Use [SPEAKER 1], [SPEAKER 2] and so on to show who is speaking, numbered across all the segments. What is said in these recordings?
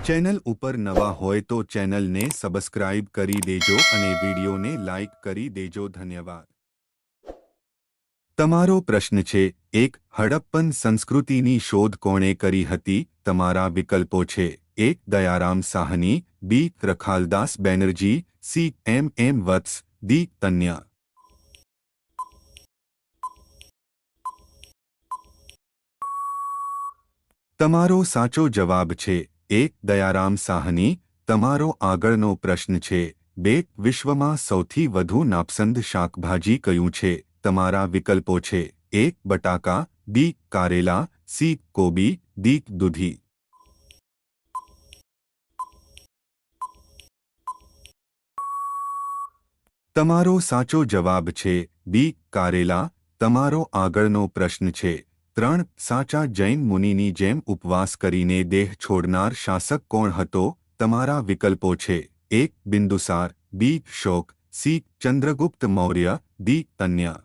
[SPEAKER 1] Channel ઉપર નવા હોય તો ચેનલને સબસ્ક્રાઇબ કરી દેજો અને વિડીયોને લાઇક કરી દેજો. ધન્યવાદ. તમારો પ્રશ્ન છે, 1. હડપ્પન સંસ્કૃતિની શોધ કોણે કરી હતી? તમારા વિકલ્પો છે: A. Dayaram Sahni, B. Rakhaldas Banerjee, C. M. Vats, D. તન્યા. તમારો સાચો જવાબ છે A. દયારામ સાહની. તમારો આગળનો પ્રશ્ન છે, 2. વિશ્વમાં સૌથી વધુ નાપસંદ શાકભાજી કયું છે? તમારા વિકલ્પો છે: A. બટાકા, B. કારેલા, C. કોબી, D. દૂધી. તમારો સાચો જવાબ છે B. કારેલા. તમારો આગળનો પ્રશ્ન છે, 3. સાચા જૈન મુનિની જેમ ઉપવાસ કરીને દેહ છોડનાર શાસક કોણ હતો? તમારા વિકલ્પો છે: A. બિંદુસાર, B. Shock, C. Chandragupta Maurya, D. તન્યા.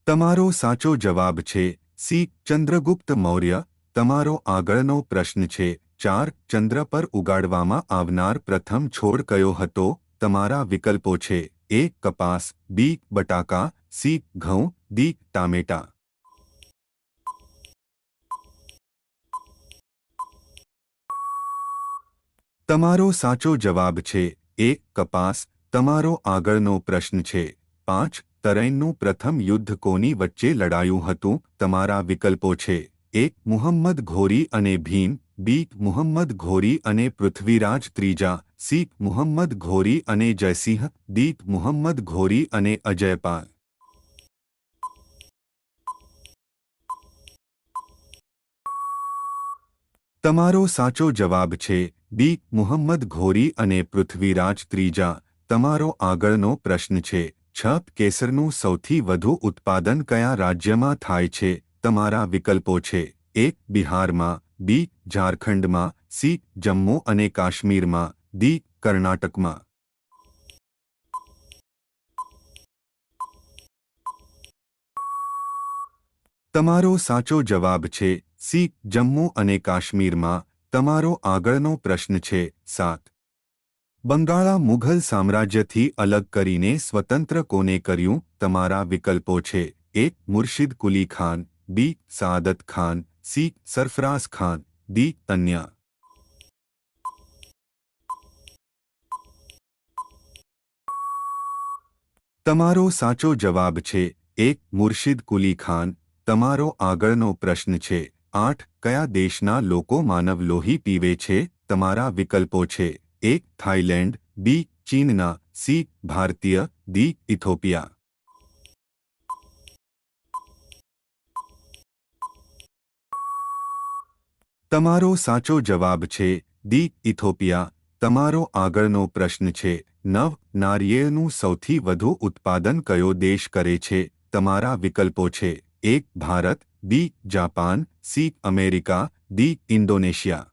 [SPEAKER 1] તમારો સાચો જવાબ છે C. ચંદ્રગુપ્ત મૌર્ય. તમારો આગળનો પ્રશ્ન છે, 4. ચંદ્ર પર ઉગાડવામાં આવનાર પ્રથમ છોડ કયો હતો? તમારા વિકલ્પો છે: A. કપાસ, B. બટાકા, C. ઘઉં, D. ટામેટા. તમારો સાચો જવાબ છે A. કપાસ. તમારો આગળનો પ્રશ્ન છે, 5. તરૈનનું પ્રથમ યુદ્ધ કોની વચ્ચે લડાયું હતું? તમારા વિકલ્પો છે: A. મુહમ્મદ ઘોરી અને ભીમ, B. મુહમ્મદ ઘોરી અને પૃથ્વીરાજ ત્રીજા, C. મુહમ્મદ ઘોરી અને જયસિંહ, D. મુહમ્મદ ઘોરી અને અજયપાલ. તમારો સાચો જવાબ છે B. મુહમ્મદ ઘોરી અને પૃથ્વીરાજ ત્રીજા. તમારો આગળનો પ્રશ્ન છે, 6. કેસરનું સૌથી વધુ ઉત્પાદન કયા રાજ્યમાં થાય છે? તમારા વિકલ્પો છે: A. બિહારમાં, B. ઝારખંડમાં, C. જમ્મુ અને કાશ્મીરમાં, D. કર્ણાટકમાં. તમારો સાચો જવાબ છે C. જમ્મુ અને કાશ્મીરમાં. તમારો આગળનો પ્રશ્ન છે, 7. બંગાળા મુઘલ સામ્રાજ્યથી અલગ કરીને સ્વતંત્ર કોને કર્યું? તમારા વિકલ્પો છે: A. Murshid Quli Khan, B. સાદત Khan, C. Sarfaraz Khan, D. તન્યા. તમારો સાચો જવાબ છે A. મુર્શિદ કુલી ખાન. તમારો આગળનો પ્રશ્ન છે, 8. કયા દેશના લોકો માનવ લોહી પીવે છે? તમારા વિકલ્પો છે: A. Thailand, B. ચીનના, C. ભારતીય, D. ઇથોપિયા. તમારો સાચો જવાબ છે D. ઇથોપિયા. તમારો આગળનો પ્રશ્ન છે, 9. નારિયેળનું સૌથી વધુ ઉત્પાદન કયો દેશ કરે છે? તમારા વિકલ્પો છે: A. Bharat, B. Japan, C. America, D. Indonesia.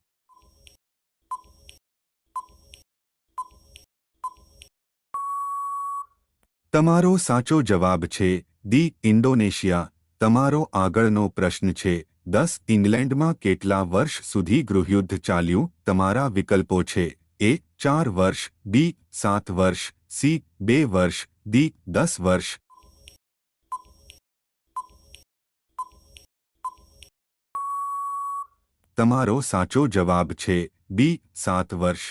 [SPEAKER 1] તમારો સાચો જવાબ છે D. ઇન્ડોનેશિયા. તમારો આગળનો પ્રશ્ન છે, 10. ઇંગ્લેન્ડમાં કેટલા વર્ષ સુધી ગૃહયુદ્ધ ચાલ્યું? તમારા વિકલ્પો છે: A. 4 વર્ષ, B. 7 વર્ષ, C. 2 વર્ષ, D. 10 વર્ષ. તમારો સાચો જવાબ છે B. 7 વર્ષ.